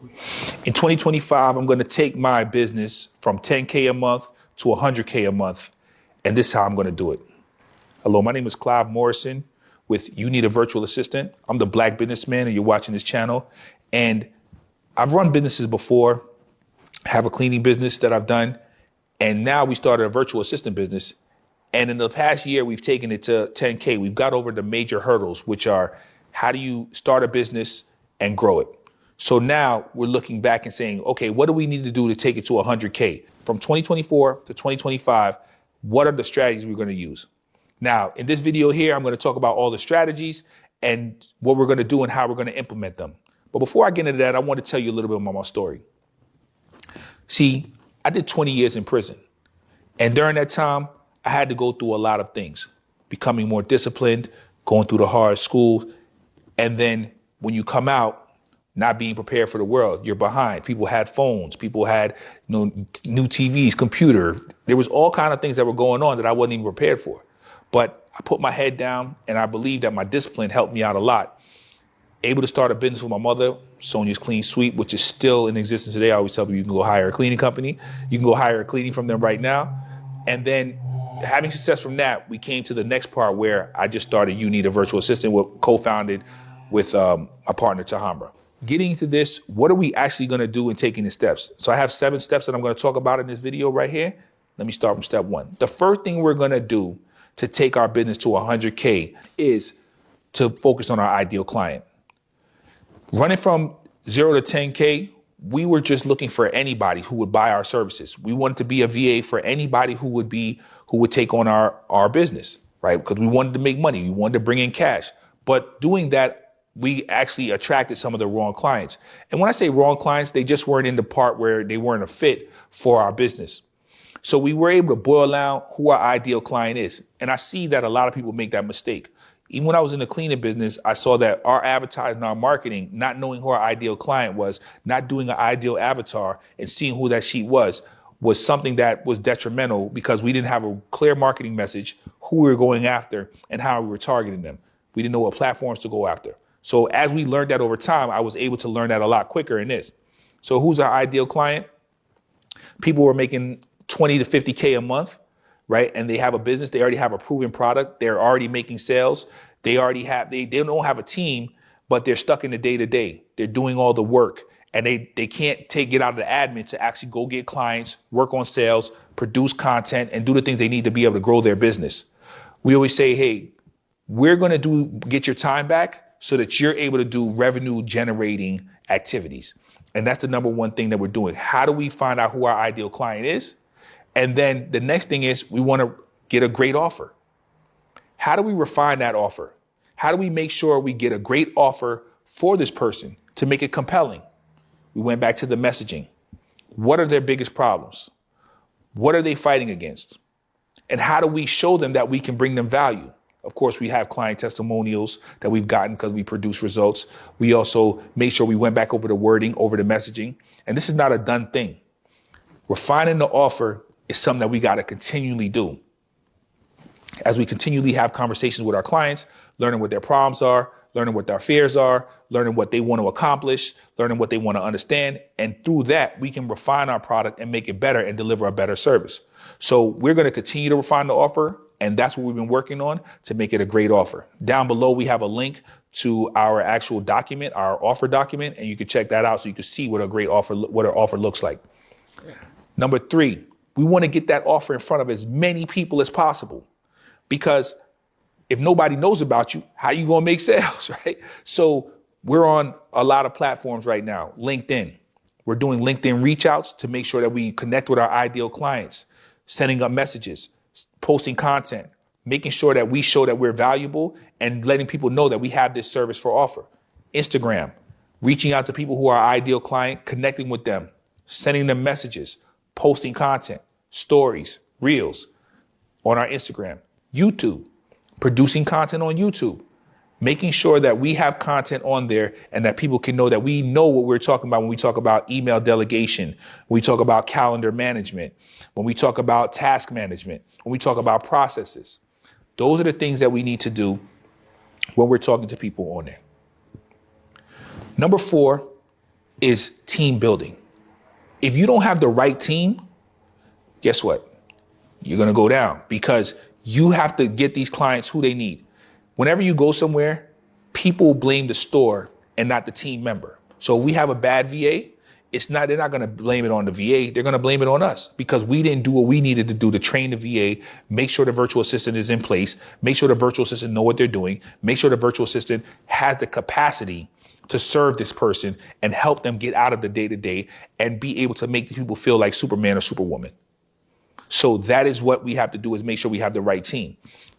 In 2025, I'm going to take my business from 10K a month to 100K a month. And this is how I'm going to do it. Hello, my name is Clive Morrison with You Need a Virtual Assistant. I'm the Black businessman and you're watching this channel. And I've run businesses before, have a cleaning business that I've done. And now we started a virtual assistant business. And in the past year, we've taken it to 10K. We've got over the major hurdles, which are how do you start a business and grow it? So now we're looking back and saying, okay, what do we need to do to take it to 100K? From 2024 to 2025, what are the strategies we're going to use? Now, in this video here, I'm going to talk about all the strategies and what we're going to do and how we're going to implement them. But before I get into that, I want to tell you a little bit about my story. See, I did 20 years in prison. And during that time, I had to go through a lot of things, becoming more disciplined, going through the hard school. And then when you come out, not being prepared for the world, you're behind. People had phones, people had new TVs, computer. There was all kinds of things that were going on that I wasn't even prepared for. But I put my head down and I believe that my discipline helped me out a lot. Able to start a business with my mother, Sonia's Clean Sweep, which is still in existence today. I always tell people you can go hire a cleaning company. You can go hire a cleaning from them right now. And then having success from that, we came to the next part where I just started You Need a Virtual Assistant, co-founded with my partner, Tahambra. Getting into this, what are we actually going to do in taking the steps? So I have 7 steps that I'm going to talk about in this video right here. Let me start from step 1. The first thing we're going to do to take our business to 100K is to focus on our ideal client. Running from 0 to 10K, we were just looking for anybody who would buy our services. We wanted to be a VA for anybody who would take on our business, right? Because we wanted to make money. We wanted to bring in cash. But doing that, we actually attracted some of the wrong clients. And when I say wrong clients, they just weren't in the part where they weren't a fit for our business. So we were able to boil down who our ideal client is. And I see that a lot of people make that mistake. Even when I was in the cleaning business, I saw that our advertising, our marketing, not knowing who our ideal client was, not doing an ideal avatar and seeing who that sheet was something that was detrimental because we didn't have a clear marketing message, who we were going after and how we were targeting them. We didn't know what platforms to go after. So as we learned that over time, I was able to learn that a lot quicker in this. So who's our ideal client? People who are making 20 to 50K a month, right? And they have a business. They already have a proven product. They're already making sales. They don't have a team, but they're stuck in the day to day. They're doing all the work and they can't get out of the admin to actually go get clients, work on sales, produce content and do the things they need to be able to grow their business. We always say, hey, we're going to get your time back so that you're able to do revenue generating activities. And that's the number one thing that we're doing. How do we find out who our ideal client is? And then the next thing is we want to get a great offer. How do we refine that offer? How do we make sure we get a great offer for this person to make it compelling? We went back to the messaging. What are their biggest problems? What are they fighting against? And how do we show them that we can bring them value? Of course, we have client testimonials that we've gotten because we produce results. We also made sure we went back over the wording, over the messaging. And this is not a done thing. Refining the offer is something that we got to continually do. As we continually have conversations with our clients, learning what their problems are, learning what their fears are, learning what they want to accomplish, learning what they want to understand. And through that, we can refine our product and make it better and deliver a better service. So we're going to continue to refine the offer. And that's what we've been working on to make it a great offer. Down below, we have a link to our actual document, our offer document, and you can check that out so you can see what our offer looks like. Number 3, we want to get that offer in front of as many people as possible, because if nobody knows about you, how are you going to make sales, right? So we're on a lot of platforms right now. LinkedIn. We're doing LinkedIn reach outs to make sure that we connect with our ideal clients, sending up messages, posting content, making sure that we show that we're valuable and letting people know that we have this service for offer. Instagram, reaching out to people who are our ideal client, connecting with them, sending them messages, posting content, stories, reels on our Instagram. YouTube, producing content on YouTube, making sure that we have content on there and that people can know that we know what we're talking about when we talk about email delegation, when we talk about calendar management, when we talk about task management, when we talk about processes. Those are the things that we need to do when we're talking to people on there. Number 4, is team building. If you don't have the right team, guess what? You're going to go down because you have to get these clients who they need. Whenever you go somewhere, people blame the store and not the team member. So if we have a bad VA, they're not going to blame it on the VA. They're going to blame it on us because we didn't do what we needed to do to train the VA, make sure the virtual assistant is in place, make sure the virtual assistant know what they're doing, make sure the virtual assistant has the capacity to serve this person and help them get out of the day-to-day and be able to make people feel like Superman or Superwoman. So that is what we have to do, is make sure we have the right team.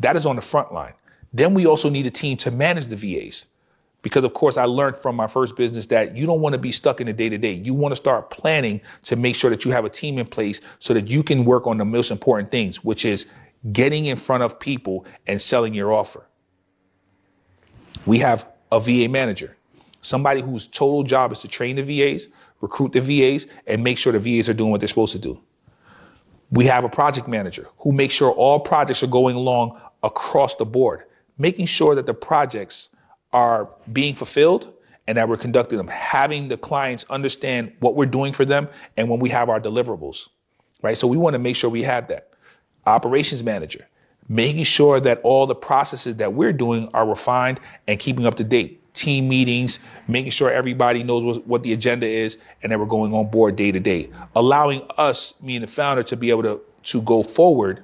That is on the front line. Then we also need a team to manage the VAs. Because of course I learned from my first business that you don't want to be stuck in the day-to-day. You want to start planning to make sure that you have a team in place so that you can work on the most important things, which is getting in front of people and selling your offer. We have a VA manager, somebody whose total job is to train the VAs, recruit the VAs, and make sure the VAs are doing what they're supposed to do. We have a project manager who makes sure all projects are going along across the board, making sure that the projects are being fulfilled and that we're conducting them, having the clients understand what we're doing for them and when we have our deliverables, right? So we want to make sure we have that. Operations manager, making sure that all the processes that we're doing are refined and keeping up to date. Team meetings, making sure everybody knows what the agenda is and that we're going on board day to day, allowing us, me and the founder, to be able to go forward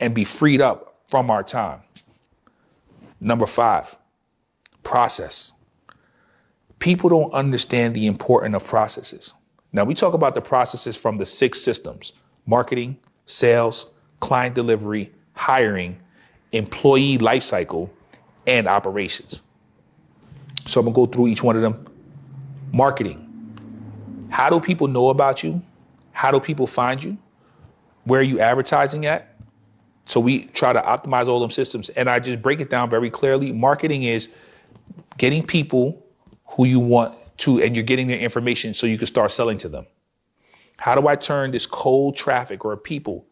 and be freed up from our time. Number 5, process. People don't understand the importance of processes. Now we talk about the processes from the 6 systems: marketing, sales, client delivery, hiring, employee lifecycle, and operations. So I'm gonna go through each one of them. Marketing. How do people know about you? How do people find you? Where are you advertising at? So we try to optimize all them systems. And I just break it down very clearly. Marketing is getting people who you want to, and you're getting their information so you can start selling to them. How do I turn this cold traffic or people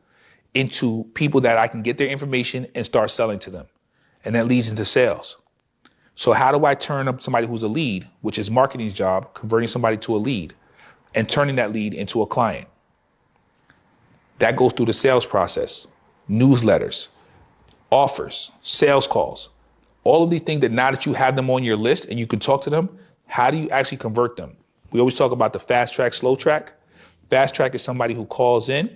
into people that I can get their information and start selling to them? And that leads into sales. So how do I turn up somebody who's a lead, which is marketing's job, converting somebody to a lead and turning that lead into a client? That goes through the sales process, newsletters, offers, sales calls, all of these things that now that you have them on your list and you can talk to them, how do you actually convert them? We always talk about the fast track, slow track. Fast track is somebody who calls in,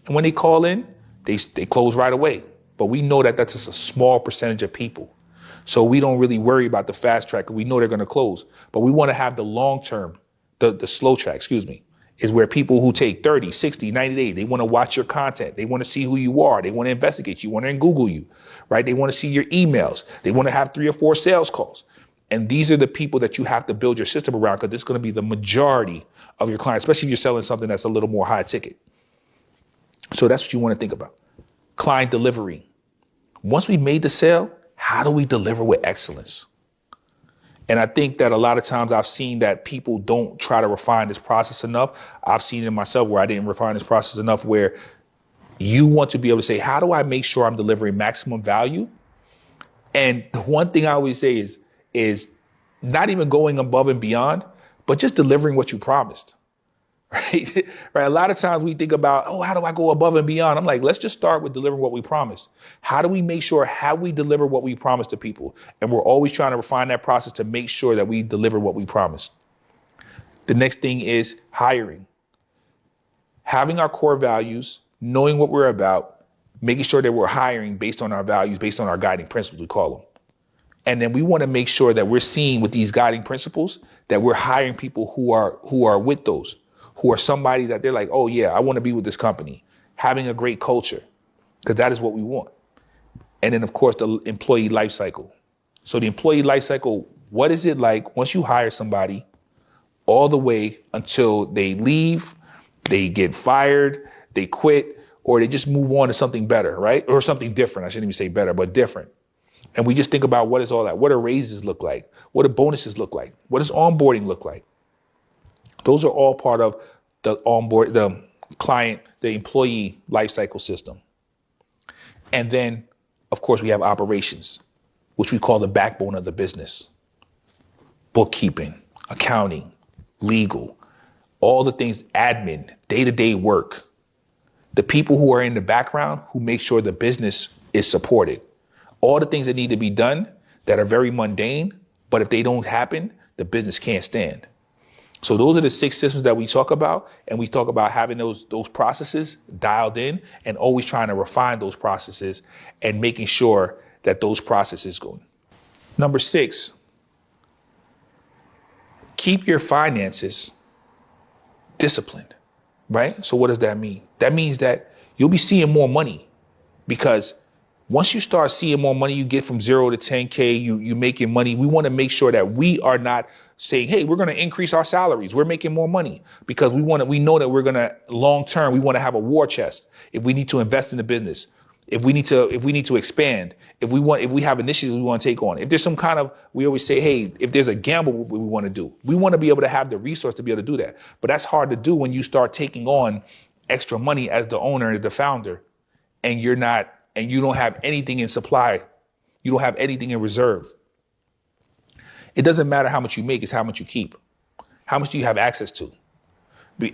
and when they call in, they close right away. But we know that that's just a small percentage of people. So we don't really worry about the fast track. We know they're going to close, but we want to have the long term, the slow track, is where people who take 30, 60, 90 days, they want to watch your content. They want to see who you are. They want to investigate you, want to Google you, right? They want to see your emails. They want to have 3 or 4 sales calls. And these are the people that you have to build your system around, because this is going to be the majority of your clients, especially if you're selling something that's a little more high ticket. So that's what you want to think about. Client delivery. Once we made the sale, how do we deliver with excellence? And I think that a lot of times I've seen that people don't try to refine this process enough. I've seen it in myself where I didn't refine this process enough, where you want to be able to say, how do I make sure I'm delivering maximum value? And the one thing I always say is not even going above and beyond, but just delivering what you promised. Right? Right. A lot of times we think about, how do I go above and beyond? I'm like, let's just start with delivering what we promised. How do we make sure, how we deliver what we promised to people? And we're always trying to refine that process to make sure that we deliver what we promised. The next thing is hiring. Having our core values, knowing what we're about, making sure that we're hiring based on our values, based on our guiding principles, we call them. And then we want to make sure that we're seeing with these guiding principles that we're hiring people who are with those, who are somebody that they're like, oh yeah, I want to be with this company, having a great culture, because that is what we want. And then of course, the employee life cycle. So the employee life cycle, what is it like once you hire somebody all the way until they leave, they get fired, they quit, or they just move on to something better, right? Or something different. I shouldn't even say better, but different. And we just think about what is all that? What do raises look like? What do bonuses look like? What does onboarding look like? Those are all part of the client, the employee lifecycle system. And then, of course, we have operations, which we call the backbone of the business. Bookkeeping, accounting, legal, all the things, admin, day-to-day work. The people who are in the background who make sure the business is supported. All the things that need to be done that are very mundane, but if they don't happen, the business can't stand. So those are the 6 systems that we talk about, and we talk about having those processes dialed in and always trying to refine those processes and making sure that those processes go. Number 6, keep your finances disciplined, right? So what does that mean? That means that you'll be seeing more money, because once you start seeing more money, you get from 0 to 10K, you making money. We want to make sure that we are not saying, hey, we're going to increase our salaries. We're making more money, because we know that we're going to long term, we want to have a war chest. If we need to invest in the business, if we need to expand, if we have initiatives we want to take on, if there's some kind of, we always say, hey, if there's a gamble we want to do, we want to be able to have the resource to be able to do that. But that's hard to do when you start taking on extra money as the owner, as the founder, and you don't have anything in supply. You don't have anything in reserve. It doesn't matter how much you make, it's how much you keep. How much do you have access to?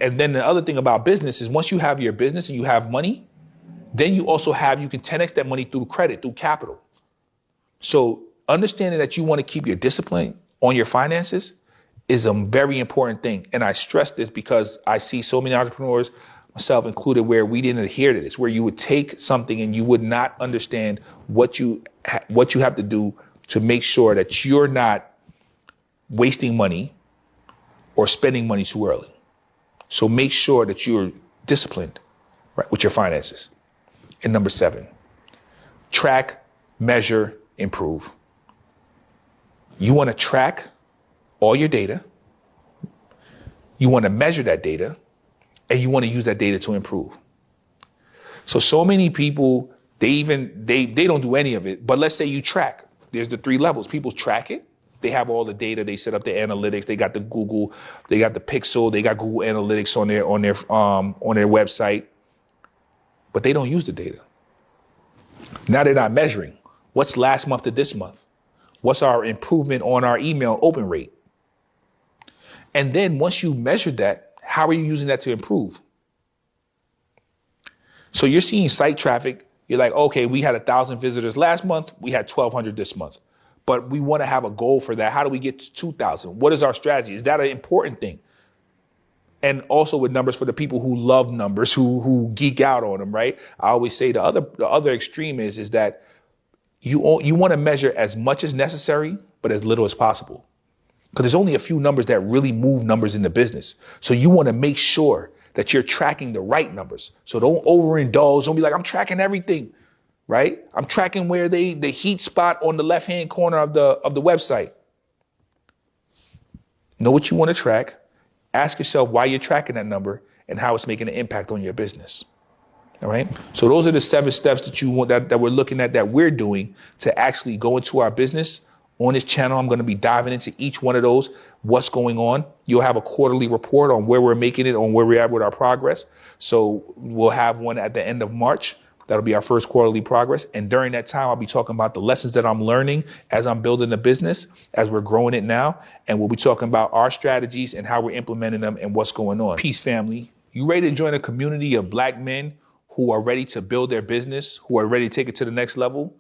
And then the other thing about business is once you have your business and you have money, then you can 10x that money through credit, through capital. So understanding that you want to keep your discipline on your finances is a very important thing. And I stress this because I see so many entrepreneurs, myself included, where we didn't adhere to this, where you would take something and you would not understand what you have to do to make sure that you're not wasting money or spending money too early. So make sure that you're disciplined, right, with your finances. And number 7, track, measure, improve. You want to track all your data. You want to measure that data, and you want to use that data to improve. So many people, they don't do any of it, but let's say you track. There's the 3 levels. People track it. They have all the data. They set up the analytics. They got the Google, they got the Pixel, they got Google Analytics on their website, but they don't use the data. Now they're not measuring. What's last month to this month? What's our improvement on our email open rate? And then once you measure that, how are you using that to improve? So you're seeing site traffic. You're like, okay, we had 1,000 visitors last month. We had 1,200 this month. But we want to have a goal for that. How do we get to 2,000? What is our strategy? Is that an important thing? And also with numbers for the people who love numbers, who geek out on them, right? I always say the other extreme is that you want to measure as much as necessary, but as little as possible. Because there's only a few numbers that really move numbers in the business. So you want to make sure that you're tracking the right numbers. So don't overindulge. Don't be like, I'm tracking everything, right? I'm tracking where the heat spot on the left-hand corner of the website. Know what you want to track. Ask yourself why you're tracking that number and how it's making an impact on your business. All right. So those are the 7 steps that you want that we're looking at, that we're doing to actually go into our business. On this channel, I'm going to be diving into each one of those, what's going on. You'll have a quarterly report on where we're making it, on where we're at with our progress. So we'll have one at the end of March. That'll be our first quarterly progress. And during that time, I'll be talking about the lessons that I'm learning as I'm building the business, as we're growing it now. And we'll be talking about our strategies and how we're implementing them and what's going on. Peace, family. You ready to join a community of Black men who are ready to build their business, who are ready to take it to the next level?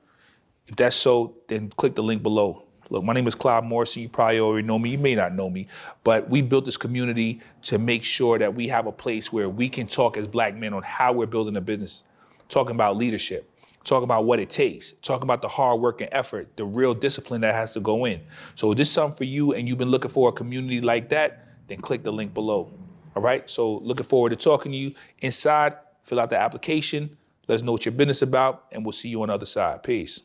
If that's so, then click the link below. Look, my name is Clive Morrison. You probably already know me. You may not know me, but we built this community to make sure that we have a place where we can talk as Black men on how we're building a business, talking about leadership, talking about what it takes, talking about the hard work and effort, the real discipline that has to go in. So if this is something for you and you've been looking for a community like that, then click the link below. All right. So looking forward to talking to you inside. Fill out the application. Let us know what your business is about, and we'll see you on the other side. Peace.